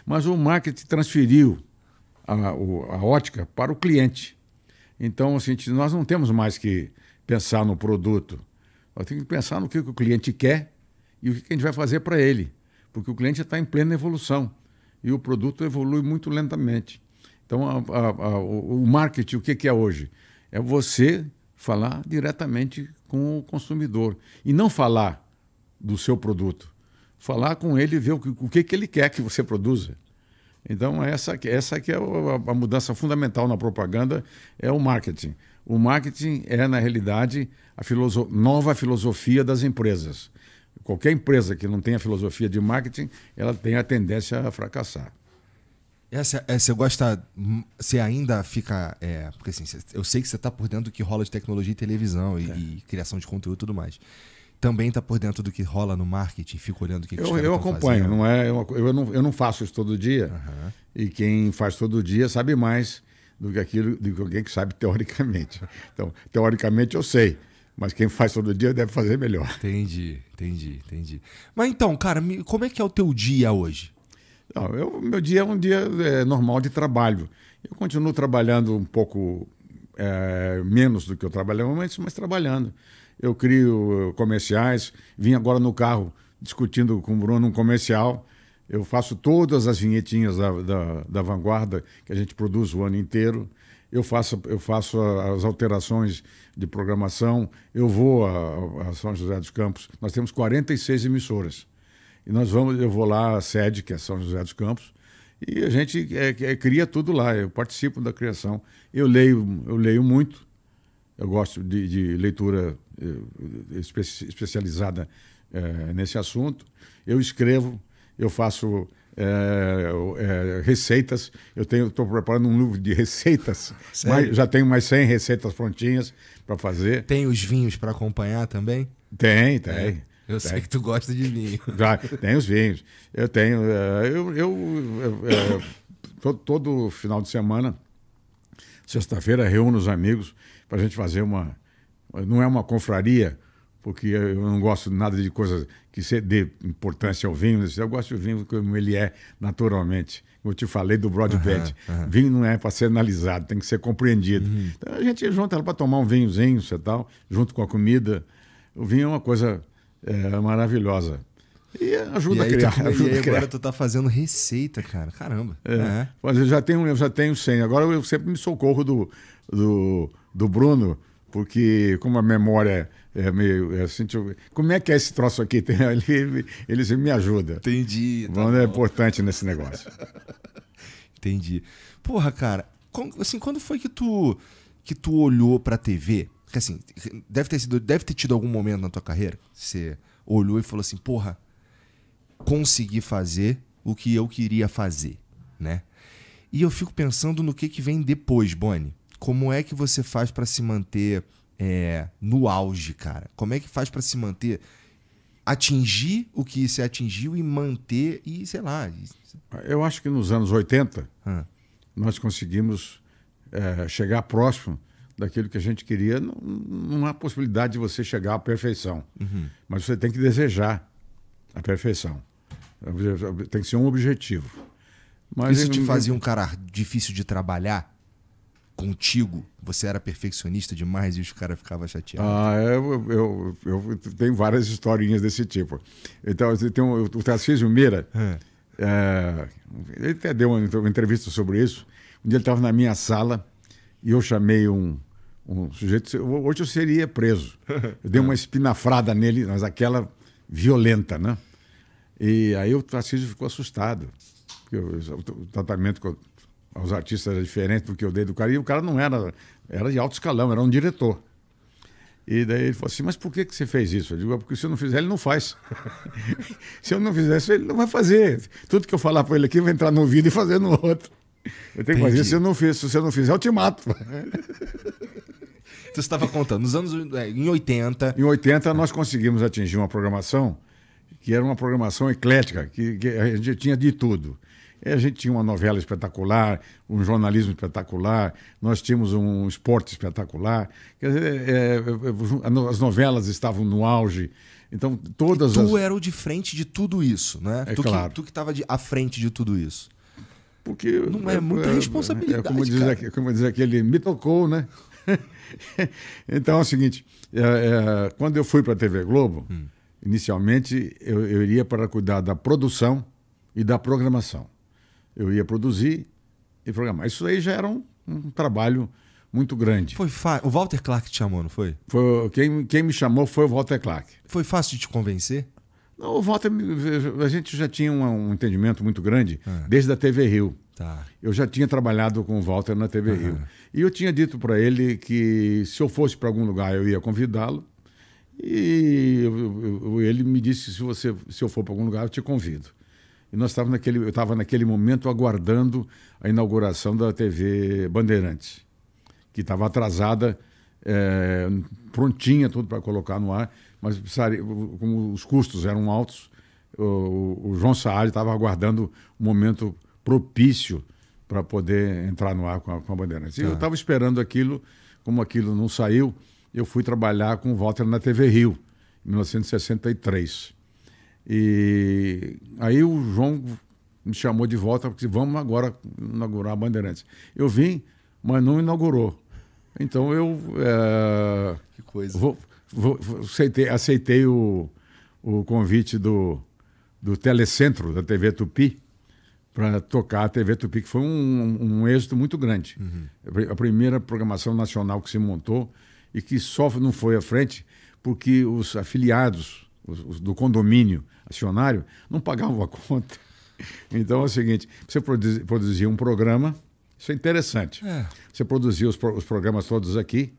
Mas o marketing transferiu a ótica para o cliente. Então, assim, nós não temos mais que pensar no produto. Nós temos que pensar no que o cliente quer e o que a gente vai fazer para ele. Porque o cliente está em plena evolução e o produto evolui muito lentamente. Então, o marketing, o que é hoje? É você falar diretamente com o consumidor e não falar do seu produto. Falar com ele e ver o que ele quer que você produza. Então, essa que é a mudança fundamental na propaganda, é o marketing. O marketing é, na realidade, a nova filosofia das empresas. Qualquer empresa que não tenha filosofia de marketing, ela tem a tendência a fracassar. Você gosta... Você ainda fica... porque assim, eu sei que você está por dentro do que rola de tecnologia e televisão e criação de conteúdo e tudo mais. Também está por dentro do que rola no marketing, fica olhando o que os caras Eu estão acompanho, fazendo. não é? Eu não faço isso todo dia. Uhum. E quem faz todo dia sabe mais do que alguém que sabe teoricamente. Então, teoricamente eu sei, mas quem faz todo dia deve fazer melhor. Entendi. Mas então, cara, como é que é o teu dia hoje? Não, meu dia é um dia normal de trabalho. Eu continuo trabalhando um pouco menos do que eu trabalhava antes, mas trabalhando. Eu crio comerciais, vim agora no carro discutindo com o Bruno um comercial. Eu faço todas as vinhetinhas da Vanguarda que a gente produz o ano inteiro. Eu faço as alterações de programação. Eu vou a São José dos Campos. Nós temos 46 emissoras. E eu vou lá à sede, que é São José dos Campos, e a gente cria tudo lá. Eu participo da criação. Eu leio muito. Eu gosto de leitura especializada nesse assunto. Eu escrevo, eu faço receitas. Estou preparando um livro de receitas. Já tenho mais 100 receitas prontinhas para fazer. Tem os vinhos para acompanhar também? Tem. Eu sei que tu gosta de vinho. Já tem os vinhos. Eu tenho. Todo final de semana, sexta-feira, reúno os amigos para a gente fazer uma... Não é uma confraria, porque eu não gosto nada de coisa que dê importância ao vinho. Eu gosto de vinho como ele é naturalmente. Eu te falei do Broadband. Vinho não é para ser analisado, tem que ser compreendido. Então a gente junta para tomar um vinhozinho e tal, junto com a comida. O vinho é uma coisa maravilhosa. E ajuda a criar. Agora tu tá fazendo receita, cara. Caramba. Mas eu já tenho 100. Agora eu sempre me socorro do Bruno, porque como a memória é meio assim, como é que é esse troço aqui? Ele sempre me ajuda. Entendi. O Bruno é importante nesse negócio. Entendi. Porra, cara, quando foi que tu olhou pra TV? Porque assim, deve ter tido algum momento na tua carreira que você olhou e falou assim, porra, consegui fazer o que eu queria fazer, né? E eu fico pensando no que vem depois, Boni. Como é que você faz para se manter no auge, cara? Como é que faz para se manter, atingir o que você atingiu e manter e, sei lá... Eu acho que nos anos 80 nós conseguimos chegar próximo daquilo que a gente queria. Não há possibilidade de você chegar à perfeição, mas você tem que desejar a perfeição. Tem que ser um objetivo. Mas isso te fazia um cara difícil de trabalhar? Contigo, você era perfeccionista demais e os caras ficavam chateados? Eu tenho várias historinhas desse tipo. Então, tem o Tarcísio Meira, ele até deu uma entrevista sobre isso. Um dia ele estava na minha sala e eu chamei um sujeito. Hoje eu seria preso. Eu dei uma espinafrada nele, mas aquela violenta, né? E aí o Tarcísio ficou assustado. Porque o tratamento aos artistas era diferente do que eu dei do cara. E o cara não era de alto escalão, era um diretor. E daí ele falou assim, mas por que você fez isso? Eu digo, porque se eu não fizer, ele não faz. Se eu não fizer isso, ele não vai fazer. Tudo que eu falar para ele aqui, vai entrar no ouvido e fazer no outro. Eu tenho que fazer, se você não fizer, eu te mato. Você estava contando, nos anos em 80... Em 80 nós conseguimos atingir uma programação que era uma programação eclética, que a gente tinha de tudo. A gente tinha uma novela espetacular, um jornalismo espetacular, nós tínhamos um esporte espetacular. Quer dizer, as novelas estavam no auge. Então, era o de frente de tudo isso, né? Claro. Tu que estava à frente de tudo isso. Porque Não é muita responsabilidade, como diz aquele, me tocou, né? Então é o seguinte, quando eu fui para a TV Globo, inicialmente eu iria para cuidar da produção e da programação. Eu ia produzir e programar. Isso aí já era um trabalho muito grande. O Walter Clark te chamou, não foi? Quem me chamou foi o Walter Clark. Foi fácil de te convencer? Não, o Walter, a gente já tinha um entendimento muito grande desde a TV Rio. Tá. Eu já tinha trabalhado com o Walter na TV Rio. E eu tinha dito para ele que se eu fosse para algum lugar eu ia convidá-lo. E ele me disse, se eu for para algum lugar eu te convido. E eu estava naquele momento aguardando a inauguração da TV Bandeirantes, que estava atrasada, prontinha tudo para colocar no ar, mas como os custos eram altos, o João Saad estava aguardando um momento propício para poder entrar no ar com a Bandeirantes. E eu estava esperando aquilo, como aquilo não saiu, eu fui trabalhar com o Walter na TV Rio, em 1963. E aí o João me chamou de volta, porque disse, vamos agora inaugurar a Bandeirantes. Eu vim, mas não inaugurou. Então eu que coisa. aceitei o convite do Telecentro, da TV Tupi, para tocar a TV Tupi, que foi um êxito muito grande. A primeira programação nacional que se montou e que só não foi à frente porque os afiliados do condomínio acionário não pagavam a conta. Então é o seguinte, você produzia um programa, isso é interessante. Você produzia os programas todos aqui,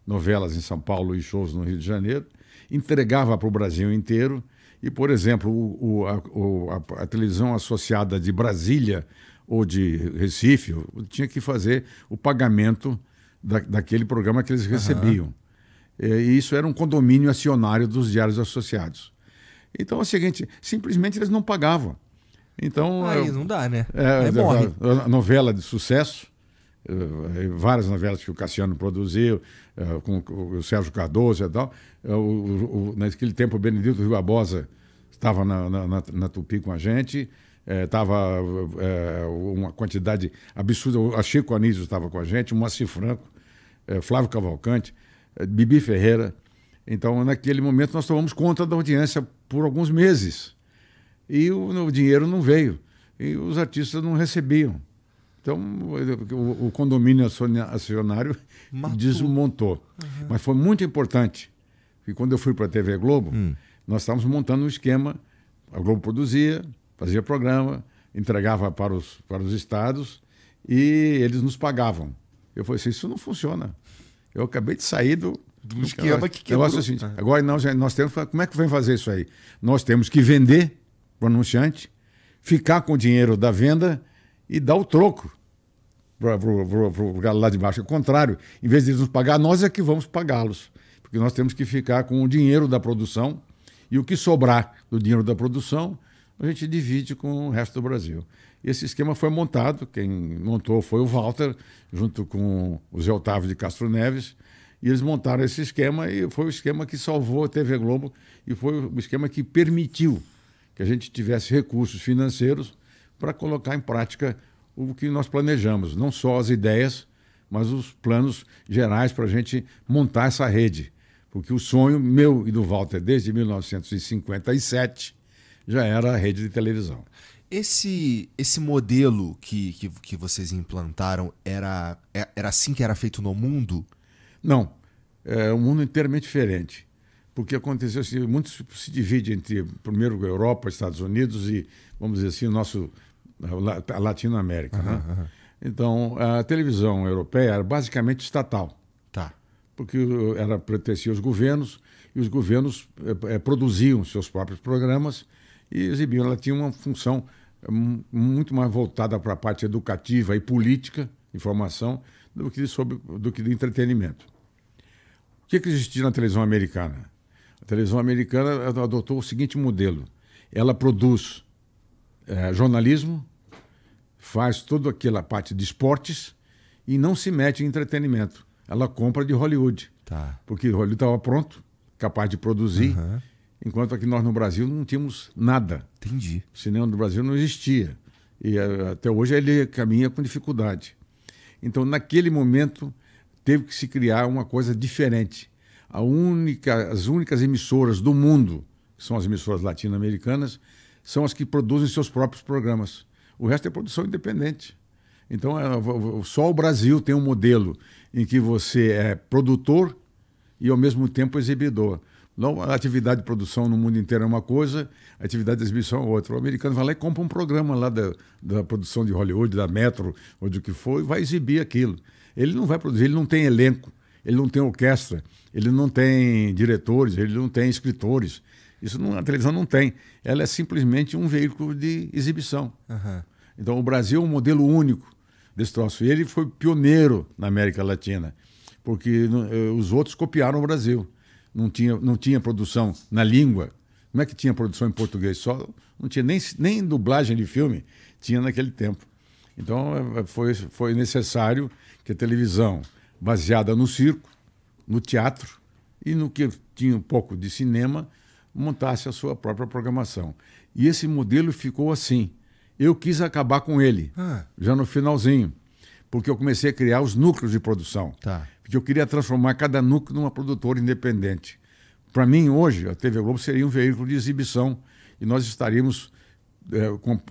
novelas em São Paulo e shows no Rio de Janeiro, entregava para o Brasil inteiro. E, por exemplo, a televisão associada de Brasília ou de Recife tinha que fazer o pagamento daquele programa que eles recebiam. E isso era um condomínio acionário dos diários associados. Então é o seguinte, simplesmente eles não pagavam. Então, aí não dá, né? Aí morre. A novela de sucesso, várias novelas que o Cassiano produziu, com o Sérgio Cardoso e tal. Naquele tempo, o Benedito Rui Barbosa estava na Tupi com a gente, estava uma quantidade absurda. A Chico Anísio estava com a gente, o Moacir Franco, Flávio Cavalcante, Bibi Ferreira. Então, naquele momento, nós tomamos conta da audiência por alguns meses. E o dinheiro não veio. E os artistas não recebiam. Então, o condomínio acionário desmontou. Mas foi muito importante, porque quando eu fui para a TV Globo, nós estávamos montando um esquema, a Globo produzia, fazia programa, entregava para os estados e eles nos pagavam. Eu falei assim, isso não funciona. Eu acabei de sair do esquema que quebrou. Negócio assim, agora nós temos, como é que vem fazer isso aí? Nós temos que vender para o anunciante, ficar com o dinheiro da venda e dar o troco para o galo lá de baixo. Ao contrário, em vez de eles nos pagar, nós é que vamos pagá-los. Porque nós temos que ficar com o dinheiro da produção e o que sobrar do dinheiro da produção, a gente divide com o resto do Brasil. Esse esquema foi montado, quem montou foi o Walter, junto com o Zé Otávio de Castro Neves, e eles montaram esse esquema e foi o esquema que salvou a TV Globo e foi o esquema que permitiu que a gente tivesse recursos financeiros para colocar em prática o que nós planejamos, não só as ideias, mas os planos gerais para a gente montar essa rede. Porque o sonho meu e do Walter, desde 1957, já era a rede de televisão. Esse modelo que vocês implantaram era assim que era feito no mundo? Não, é um mundo inteiramente diferente. Porque aconteceu assim, muito se divide entre, primeiro, Europa, Estados Unidos e, vamos dizer assim, a Latinoamérica. Né? Então, a televisão europeia era basicamente estatal. Tá. Porque pertencia aos governos e os governos produziam seus próprios programas e exibiam. Ela tinha uma função muito mais voltada para a parte educativa e política, informação, do que de entretenimento. O que existia na televisão americana? A televisão americana adotou o seguinte modelo. Ela produz jornalismo, faz toda aquela parte de esportes e não se mete em entretenimento. Ela compra de Hollywood. Tá. Porque Hollywood estava pronto, capaz de produzir, enquanto aqui nós no Brasil não tínhamos nada. Entendi. O cinema do Brasil não existia. E até hoje ele caminha com dificuldade. Então, naquele momento, teve que se criar uma coisa diferente. As únicas emissoras do mundo, que são as emissoras latino-americanas, são as que produzem seus próprios programas. O resto é produção independente. Então, só o Brasil tem um modelo em que você é produtor e, ao mesmo tempo, exibidor. Não, a atividade de produção no mundo inteiro é uma coisa, a atividade de exibição é outra. O americano vai lá e compra um programa lá da produção de Hollywood, da Metro, ou do que for, e vai exibir aquilo. Ele não vai produzir, ele não tem elenco, ele não tem orquestra, ele não tem diretores, ele não tem escritores. Isso a televisão não tem. Ela é simplesmente um veículo de exibição. Uhum. Então o Brasil é um modelo único desse troço. E ele foi pioneiro na América Latina, porque os outros copiaram o Brasil. Não tinha produção na língua. Não é que tinha produção em português só, não tinha nem dublagem de filme, tinha naquele tempo. Então foi necessário que a televisão, baseada no circo, no teatro e no que tinha um pouco de cinema, montasse a sua própria programação. E esse modelo ficou assim. Eu quis acabar com ele, já no finalzinho, porque eu comecei a criar os núcleos de produção. Tá. Porque eu queria transformar cada núcleo numa produtora independente. Para mim, hoje, a TV Globo seria um veículo de exibição e nós estaríamos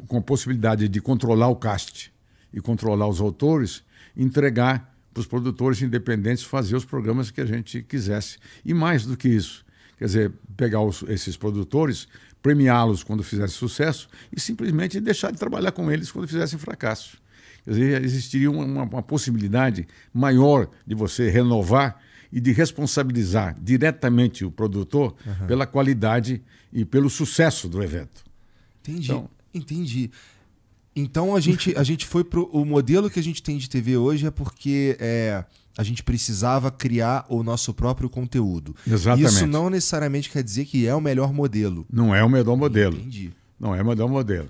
com a possibilidade de controlar o cast e controlar os autores, entregar para os produtores independentes fazer os programas que a gente quisesse. E mais do que isso, quer dizer, pegar esses produtores, premiá-los quando fizessem sucesso e simplesmente deixar de trabalhar com eles quando fizessem fracasso. Quer dizer, existiria uma possibilidade maior de você renovar e de responsabilizar diretamente o produtor pela qualidade e pelo sucesso do evento. Entendi. Entendi. Então a gente foi pro o modelo que a gente tem de TV hoje é porque a gente precisava criar o nosso próprio conteúdo. Exatamente. Isso não necessariamente quer dizer que é o melhor modelo. Não é o melhor modelo. Entendi. Não é o melhor modelo.